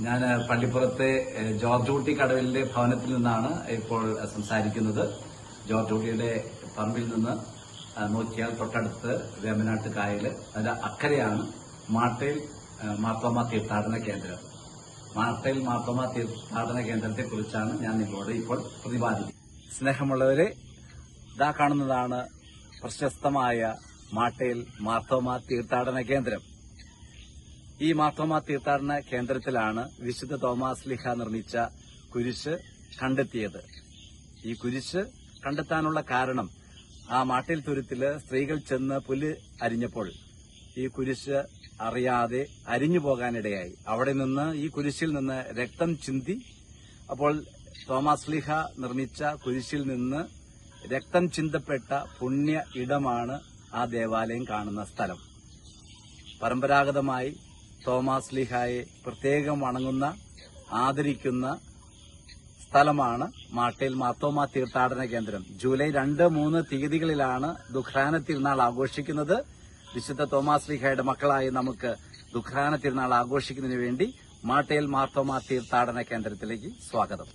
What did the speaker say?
ഞാൻ പള്ളിപ്പുറത്തെ ജോർജ് കുട്ടി കടവിലെ ഭവനത്തിൽ നിന്നാണ് ഇപ്പോൾ സംസാരിക്കുന്നത്. ജോർജ് കുട്ടിയുടെ പറമ്പിൽ നിന്ന് നോക്കിയാൽ തൊട്ടടുത്ത് വേമ്പനാട്ട് കായല്, അതിന്റെ അക്കരെയാണ് മാട്ടയിൽ മാർത്തോമ തീർത്ഥാടന കേന്ദ്രം. മാട്ടയിൽ മാർത്തോമ തീർത്ഥാടന കേന്ദ്രത്തെക്കുറിച്ചാണ് ഞാൻ നിങ്ങളോട് ഇപ്പോൾ പ്രതിപാദിക്കുന്നത്. സ്നേഹമുള്ളവരെ, ഇതാ കാണുന്നതാണ് പ്രശസ്തമായ മാട്ടയിൽ മാർത്തോമ തീർത്ഥാടന കേന്ദ്രം. ഈ മാർത്തോമ തീർത്ഥാടന കേന്ദ്രത്തിലാണ് വിശുദ്ധ തോമാശ്ലീഹ നിർമ്മിച്ച കുരിശ് കണ്ടെത്തിയത്. ഈ കുരിശ് കണ്ടെത്താനുള്ള കാരണം, ആ മാട്ടയിൽ തുരുത്തില് സ്ത്രീകൾ ചെന്ന് പുല്ല് അരിഞ്ഞപ്പോൾ ഈ കുരിശ് അറിയാതെ അരിഞ്ഞു പോകാനിടയായി. അവിടെ നിന്ന് ഈ കുരിശിൽ നിന്ന് രക്തം ചിന്തി. അപ്പോൾ തോമാശ്ലീഹ നിർമ്മിച്ച കുരിശിൽ നിന്ന് രക്തം ചിന്തപ്പെട്ട പുണ്യ ഇടമാണ് ആ ദേവാലയം കാണുന്ന സ്ഥലം. പരമ്പരാഗതമായി തോമാശ്ലീഹായെ പ്രത്യേകം വണങ്ങുന്ന, ആദരിക്കുന്ന സ്ഥലമാണ് മാട്ടയിൽ മാർത്തോമ തീർത്ഥാടന കേന്ദ്രം. ജൂലൈ 2, 3 തീയതികളിലാണ് ദുഃഖാന തിരുനാൾ ആഘോഷിക്കുന്നത്. വിശുദ്ധ തോമാശ്ലീഹായുടെ മക്കളായി നമുക്ക് ദുഃഖാന തിരുനാൾ ആഘോഷിക്കുന്നതിന് വേണ്ടി മാട്ടയിൽ മാർത്തോമ തീർത്ഥാടന കേന്ദ്രത്തിലേക്ക് സ്വാഗതം.